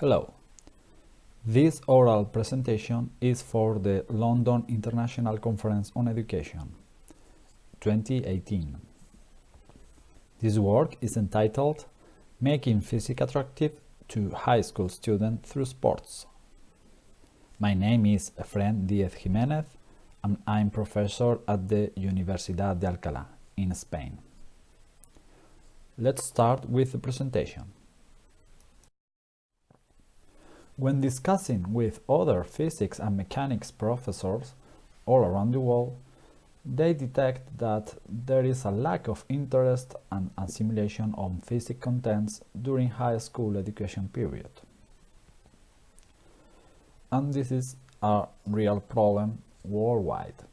Hello. This oral presentation is for the London International Conference on Education 2018. This work is entitled Making Physics Attractive to High School Students Through Sports. My name is Efren Díez Jiménez and I'm professor at the Universidad de Alcalá in Spain. Let's start with the presentation. When discussing with other physics and mechanics professors all around the world, they detect that there is a lack of interest and assimilation on physics contents during high school education period. And this is a real problem worldwide.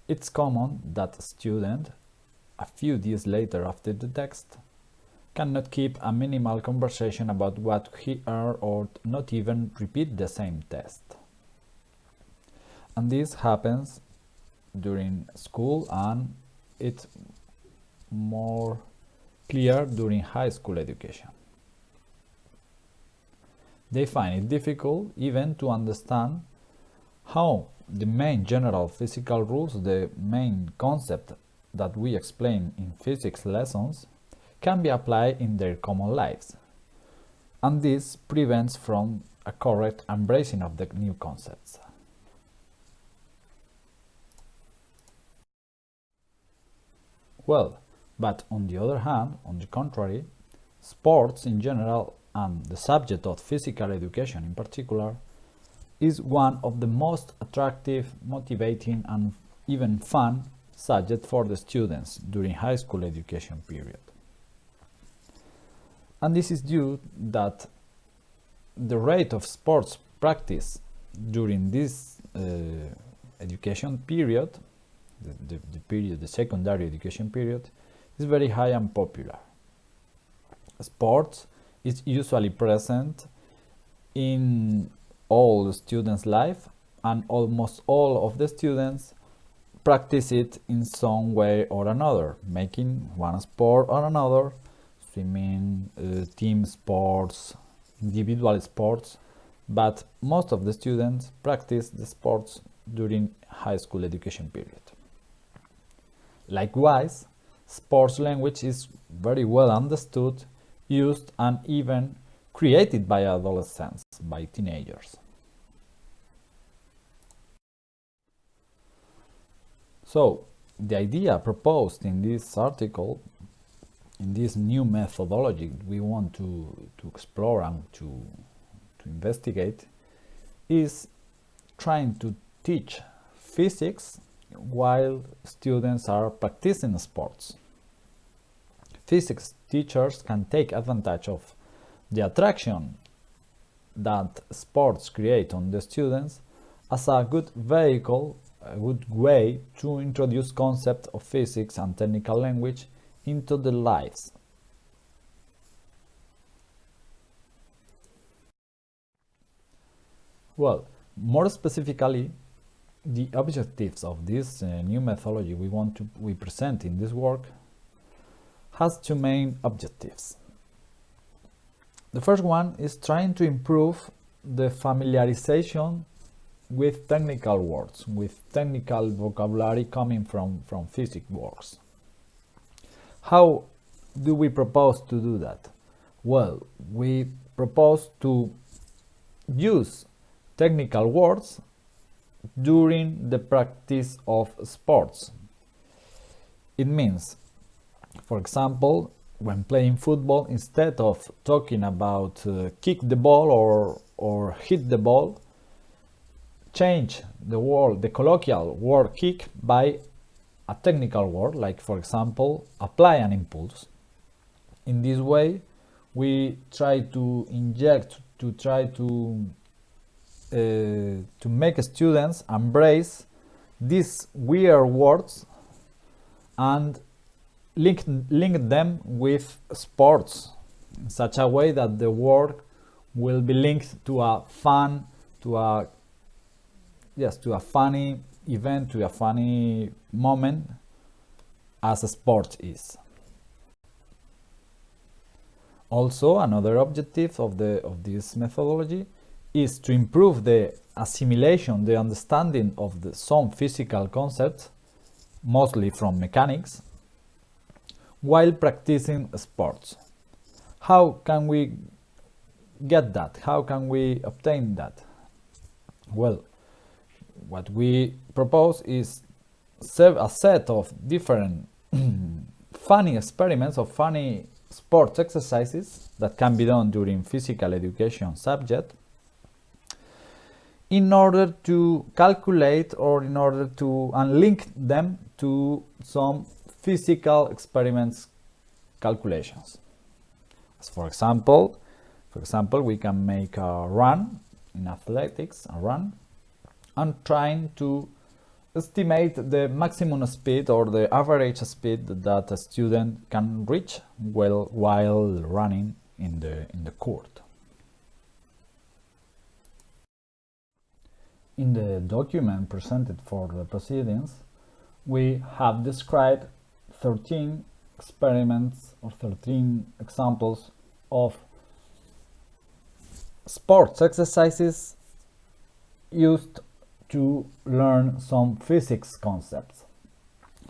It's common that a student, a few days later after the text, cannot keep a minimal conversation about what he heard or not even repeat the same test. And this happens during school and it's more clear during high school education. They find it difficult even to understand how the main general physical rules, the main concept that we explain in physics lessons, can be applied in their common lives, and this prevents from a correct embracing of the new concepts. Well, but on the other hand, on the contrary, sports in general and the subject of physical education in particular is one of the most attractive, motivating and even fun subject for the students during high school education period. And this is due that the rate of sports practice during this education period, the secondary education period, is very high and popular. Sports is usually present in all the students' life, and almost all of the students practice it in some way or another, making one sport or another, swimming, team sports, individual sports, but most of the students practice the sports during high school education period. Likewise, sports language is very well understood, used and even created by adolescents, by teenagers. So, the idea proposed in this article, in this new methodology we want to explore and to investigate, is trying to teach physics while students are practicing sports. Physics teachers can take advantage of the attraction that sports create on the students as a good vehicle, a good way to introduce concepts of physics and technical language into the lives. Well, more specifically, the objectives of this new methodology we present in this work has two main objectives. The first one is trying to improve the familiarization with technical words, with technical vocabulary coming from physics works. How do we propose to do that? Well, we propose to use technical words during the practice of sports. It means, for example, when playing football, instead of talking about kick the ball or hit the ball, change the colloquial word kick by a technical word, like for example, apply an impulse. In this way, we try to inject, to make students embrace these weird words and link them with sports in such a way that the word will be linked to a fun, to a funny event, to a funny moment, as a sport is. Also, another objective of this methodology is to improve the assimilation, the understanding of some physical concepts, mostly from mechanics, while practicing sports. How can we get that? How can we obtain that? Well, what we propose is a set of different funny experiments or funny sports exercises that can be done during physical education subject in order to calculate or in order to link them to some physical experiments calculations. As for example, we can make a run in athletics, and trying to estimate the maximum speed or the average speed that a student can reach while running in the court. In the document presented for the proceedings, we have described 13 experiments or 13 examples of sports exercises used to learn some physics concepts.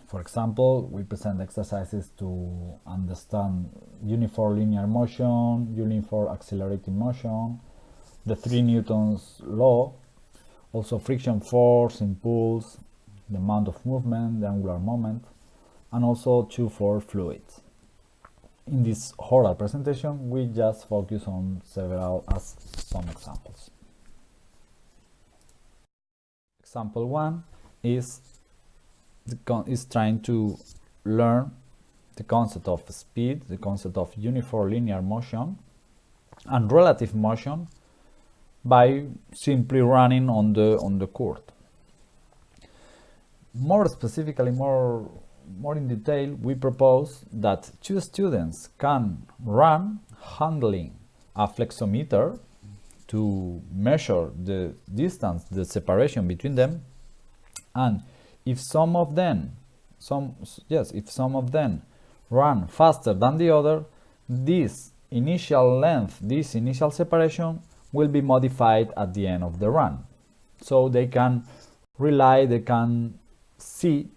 For example, we present exercises to understand uniform linear motion, uniform accelerating motion, the 3 Newton's law, also friction force, impulse, the amount of movement, the angular moment, and also 2-4 fluids. In this oral presentation, we just focus on several as some examples. Example 1 is trying to learn the concept of speed, the concept of uniform linear motion, and relative motion by simply running on the court. More specifically, more in detail, we propose that 2 students can run handling a flexometer to measure the distance, the separation between them, and if some of them run faster than the other, this initial length, this initial separation will be modified at the end of the run. So they can see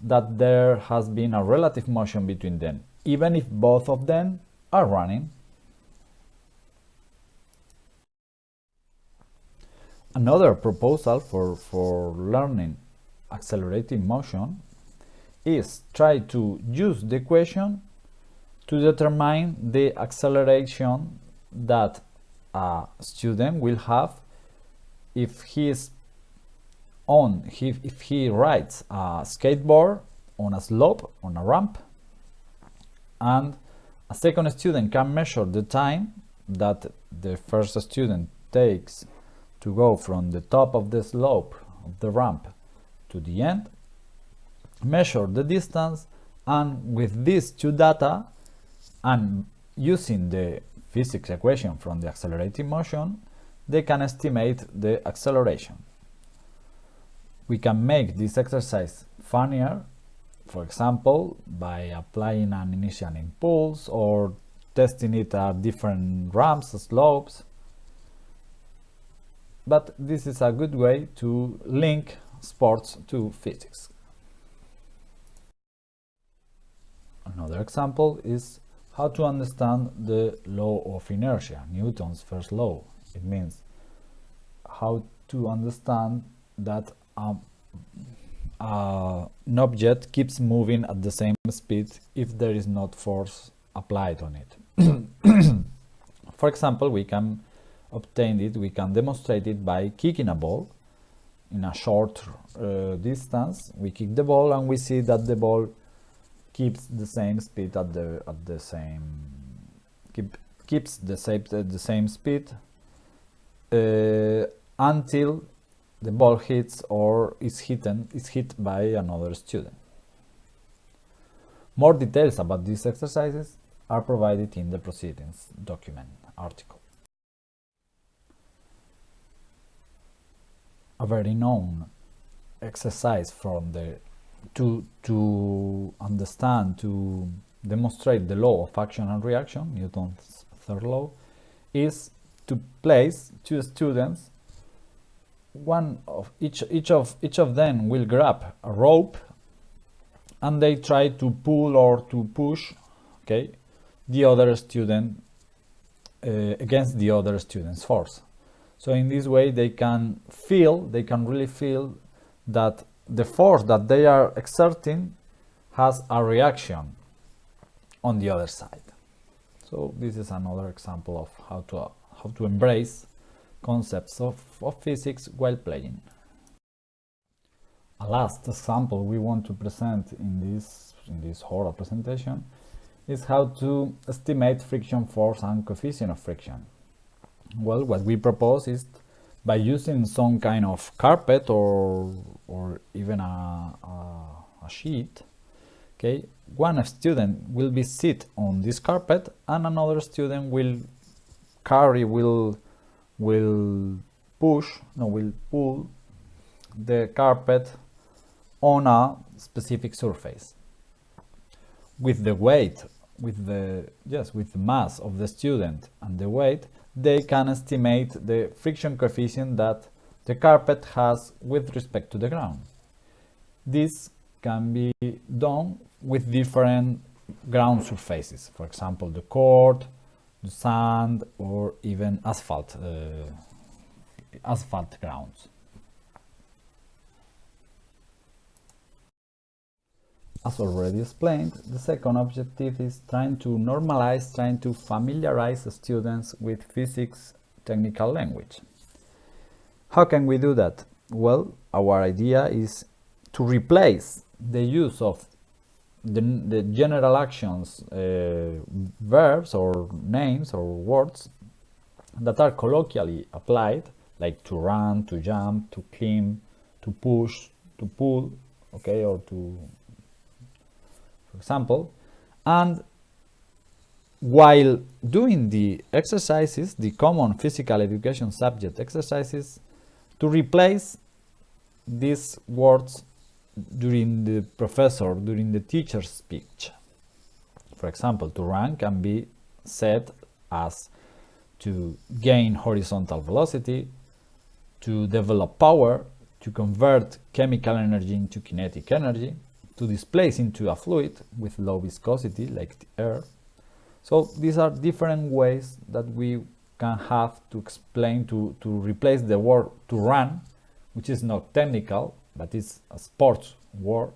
that there has been a relative motion between them, even if both of them are running. Another proposal for learning accelerating motion is try to use the equation to determine the acceleration that a student will have if he rides a skateboard on a slope, on a ramp, and a second student can measure the time that the first student takes to go from the top of the slope of the ramp to the end, measure the distance, and with these 2 data and using the physics equation from the accelerating motion, they can estimate the acceleration. We can make this exercise funnier, for example, by applying an initial impulse or testing it at different ramps, slopes. But this is a good way to link sports to physics. Another example is how to understand the law of inertia, Newton's first law. It means how to understand that an object keeps moving at the same speed if there is not force applied on it. For example, we can demonstrate it by kicking a ball in a short distance. We kick the ball and we see that the ball keeps the same speed keeps the same speed until the ball hits or is hit by another student. More details about these exercises are provided in the proceedings document article. A very known exercise from to understand, to demonstrate the law of action and reaction, Newton's third law, is to place two students. One of each of them will grab a rope, and they try to pull or to push, okay, the other student against the other student's force. So in this way, they can really feel that the force that they are exerting has a reaction on the other side. So this is another example of how to embrace concepts of physics while playing. A last example we want to present in this whole presentation is how to estimate friction force and coefficient of friction. Well, what we propose is, by using some kind of carpet or even a sheet, okay, one student will be sit on this carpet and another student will pull the carpet on a specific surface. With the weight, with the mass of the student and the weight, they can estimate the friction coefficient that the carpet has with respect to the ground. This can be done with different ground surfaces, for example, the court, the sand, or even asphalt grounds. As already explained, the second objective is trying to familiarize students with physics technical language. How can we do that? Well, our idea is to replace the use of the general actions, verbs or names or words that are colloquially applied, like to run, to jump, to climb, to push, to pull, okay, or to, for example. And while doing the exercises, the common physical education subject exercises, to replace these words during the teacher's speech. For example, to run can be said as to gain horizontal velocity, to develop power, to convert chemical energy into kinetic energy, to displace into a fluid with low viscosity like the air. So these are different ways that we can have to explain, to replace the word to run, which is not technical, but it's a sports word,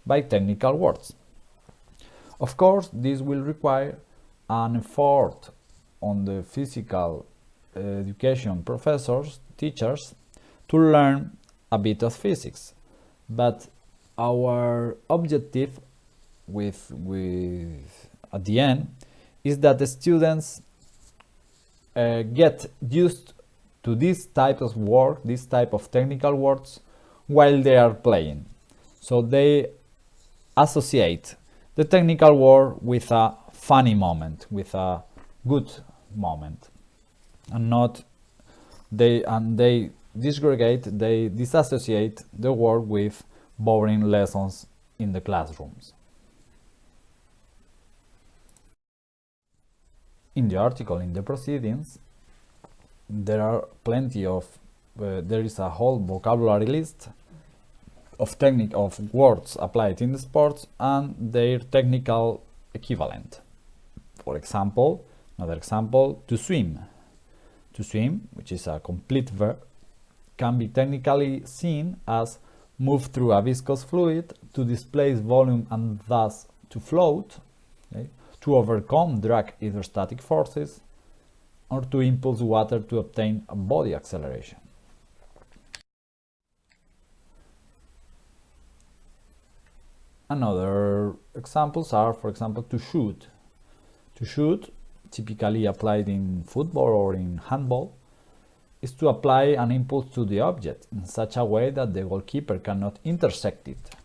by technical words. Of course, this will require an effort on the physical education professors, teachers, to learn a bit of physics. But our objective at the end is that the students get used to this type of work, this type of technical words, while they are playing. So they associate the technical word with a funny moment, with a good moment, and they disassociate the word with boring lessons in the classrooms. In the article, in the proceedings, there is a whole vocabulary list of words applied in the sports and their technical equivalent. For example, another example, to swim. To swim, which is a complete verb, can be technically seen as move through a viscous fluid, to displace volume and thus to float, okay, to overcome drag hydrostatic forces, or to impulse water to obtain a body acceleration. Another examples are, for example, to shoot. To shoot, typically applied in football or in handball, is to apply an impulse to the object in such a way that the goalkeeper cannot intersect it.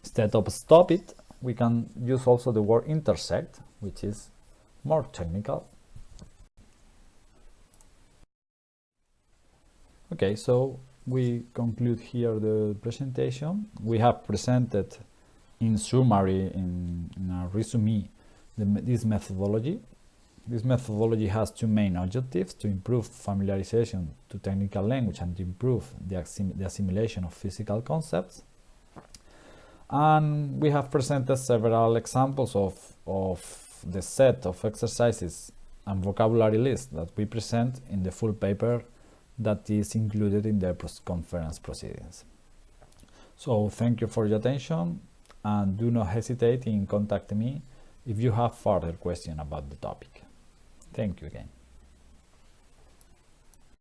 Instead of stop it, we can use also the word intersect, which is more technical. Okay, so we conclude here the presentation. We have presented in summary, in a resume, this methodology has two main objectives: to improve familiarization to technical language and to improve the assimilation of physical concepts. And we have presented several examples of the set of exercises and vocabulary list that we present in the full paper that is included in the conference proceedings. So thank you for your attention, and do not hesitate in contacting me if you have further questions about the topic. Thank you again.